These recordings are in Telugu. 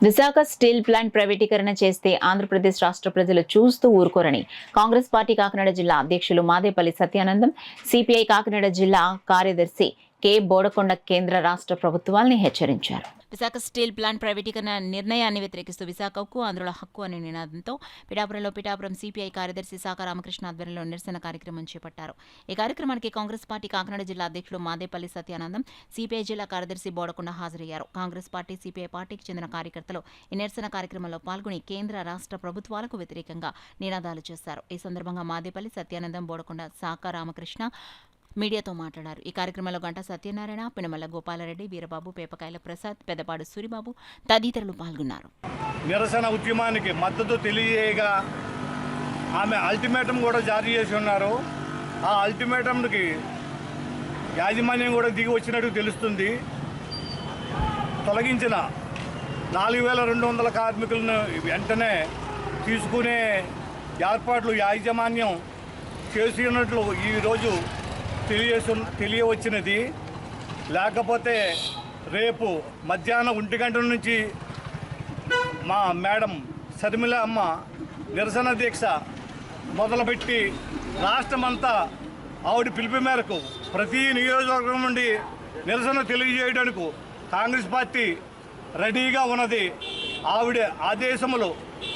విశాఖ స్టీల్ ప్లాంట్ ప్రైవేటీకరణ చేస్తే ఆంధ్రప్రదేశ్ రాష్ట్ర ప్రజలు చూస్తూ ఊరుకోరని కాంగ్రెస్ పార్టీ కాకినాడ జిల్లా అధ్యక్షులు మాదేపల్లి సత్యానందం, సిపిఐ కాకినాడ జిల్లా కార్యదర్శి కె బోడకొండ కేంద్ర రాష్ట్ర ప్రభుత్వాల్ని హెచ్చరించారు. విశాఖ స్టీల్ ప్లాంట్ ప్రైవేటీకరణ నిర్ణయాన్ని వ్యతిరేకిస్తూ విశాఖకు ఆంధ్రుల హక్కు అనే నినాదంతో పిఠాపురం సిపిఐ కార్యదర్శి సాక రామకృష్ణ ఆధ్వర్యంలో నిరసన కార్యక్రమం చేపట్టారు. ఈ కార్యక్రమానికి కాంగ్రెస్ పార్టీ కాకినాడ జిల్లా అధ్యక్షుడు మాదేపల్లి సత్యానందం, సిపిఐ జిల్లా కార్యదర్శి బోడకొండ హాజరయ్యారు. కాంగ్రెస్ పార్టీ, సిపిఐ పార్టీకి చెందిన కార్యకర్తలు ఈ నిరసన కార్యక్రమంలో పాల్గొని కేంద్ర రాష్ట్ర ప్రభుత్వాలకు వ్యతిరేకంగా నినాదాలు చేశారు. ఈ సందర్భంగా మాదేపల్లి సత్యానందం, బోడకొండ, సాక రామకృష్ణ మీడియాతో మాట్లాడారు. ఈ కార్యక్రమంలో గంటా సత్యనారాయణ, పినమల్ల గోపాలరెడ్డి, వీరబాబు, పేపకాయల ప్రసాద్, పెద్దపాడు సూరిబాబు తదితరులు పాల్గొన్నారు. నిరసన ఉద్యమానికి మద్దతు తెలియజేయగా ఆమె అల్టిమేటం కూడా జారీ చేసి ఉన్నారు. ఆ అల్టిమేటంకి యాజమాన్యం కూడా దిగి వచ్చినట్టు తెలుస్తుంది. తొలగించిన 4200 కార్మికులను వెంటనే తీసుకునే ఏర్పాట్లు యాజమాన్యం చేసినట్లు ఈరోజు తెలియవచ్చినది. లేకపోతే రేపు మధ్యాహ్నం 1 గంటల నుంచి మా మేడం శర్మిల అమ్మ నిరసన దీక్ష మొదలుపెట్టి రాష్ట్రమంతా ఆవిడ పిలుపు మేరకు ప్రతి నియోజకవర్గం నుండి నిరసన తెలియజేయడానికి కాంగ్రెస్ పార్టీ రెడీగా ఉన్నది. ఆవిడ ఆదేశములు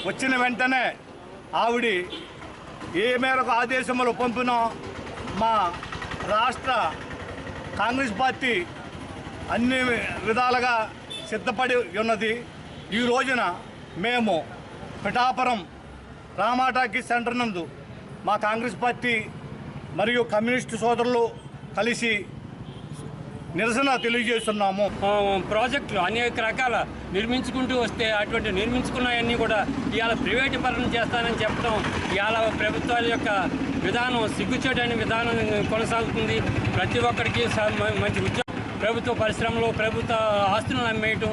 వచ్చిన వెంటనే ఆవిడ ఏ మేరకు ఆదేశములు పంపినో మా రాష్ట్ర కాంగ్రెస్ పార్టీ అన్ని విధాలుగా సిద్ధపడి ఉన్నది. ఈ రోజున మేము పిఠాపురం రామాటాకి సెంటర్ నందు మా కాంగ్రెస్ పార్టీ మరియు కమ్యూనిస్టు సోదరులు కలిసి నిరసన తెలియజేస్తున్నాము. ప్రాజెక్టులు అనేక రకాల నిర్మించుకుంటూ వస్తే అటువంటి నిర్మించుకున్నవన్నీ కూడా ఇవాళ ప్రైవేటీకరణ చేస్తానని చెప్పడం ఇవాళ ప్రభుత్వాల యొక్క విధానం సిగ్గుచేటని విధానం కొనసాగుతుంది. ప్రతి ఒక్కరికి మంచి ఉద్యోగం, ప్రభుత్వ పరిశ్రమలు, ప్రభుత్వ ఆస్తులను అమ్మేయటం,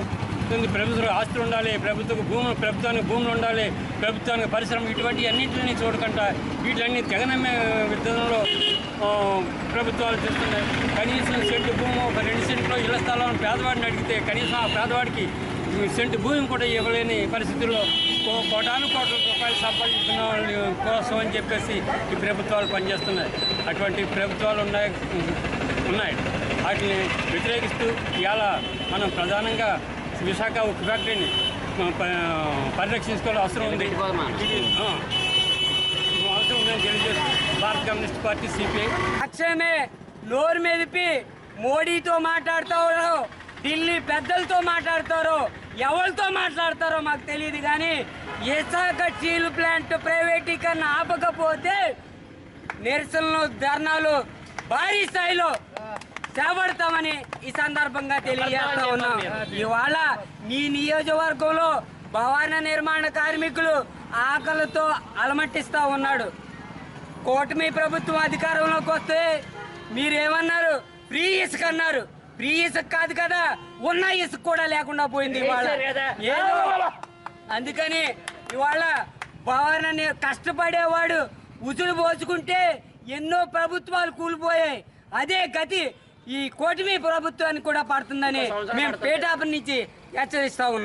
ప్రభుత్వ ఆస్తులు ఉండాలి, ప్రభుత్వానికి భూములు ఉండాలి, ప్రభుత్వానికి పరిశ్రమ, ఇటువంటి అన్నింటినీ చూడకుండా వీటిలన్నీ తెగనమ్మే విధానంలో ప్రభుత్వాలు చేస్తున్నాయి. కనీసం సెంటు భూమి, ఒక 2 సెంట్లో ఇళ్ల స్థలాలను పేదవాడిని అడిగితే కనీసం ఆ పేదవాడికి సెంటు భూమి కూడా ఇవ్వలేని పరిస్థితుల్లో కోటాను కోట్ల రూపాయలు సంపాదించిన కోసం అని చెప్పేసి ఈ ప్రభుత్వాలు పనిచేస్తున్నాయి. అటువంటి ప్రభుత్వాలు ఉన్నాయి. వాటిని వ్యతిరేకిస్తూ ఇవాళ మనం ప్రధానంగా విశాఖ ఉక్కు ఫ్యాక్టరీని పరిరక్షించుకోవాల్సిన అవసరం ఉంది. అవసరం ఉందని తెలియజేస్తూ భారత కమ్యూనిస్ట్ పార్టీ సిపిఐ అక్షయమే నోరు మెదిపి మోడీతో మాట్లాడతారో, ఢిల్లీ పెద్దలతో మాట్లాడతారో, ఎవరితో మాట్లాడతారో మాకు తెలియదు. కానీ విశాఖ స్టీల్ ప్లాంట్ ప్రైవేటీకరణ ఆపకపోతే నిరసనలు, ధర్నాలు భారీ స్థాయిలో చేపడతామని ఈ సందర్భంగా తెలియజేస్తా ఉన్నాం. ఇవాళ మీ నియోజకవర్గంలో భవన నిర్మాణ కార్మికులు ఆకలితో అలమట్టిస్తూ ఉన్నాడు. కూటమి ప్రభుత్వం అధికారంలోకి వస్తే మీరేమన్నారు? ఫ్రీ ఇసుక అన్నారు. ఫ్రీ ఇసుక కాదు కదా, ఉన్న ఇసుక కూడా లేకుండా పోయింది ఇవాళ. అందుకని ఇవాళ భవన కష్టపడేవాడు ఉసురు పోసుకుంటే ఎన్నో ప్రభుత్వాలు కూలిపోయాయి. అదే గతి ఈ కూటమి ప్రభుత్వానికి కూడా పడుతుందని మేము పిఠాపురం నుంచి హెచ్చరిస్తా ఉన్నాం.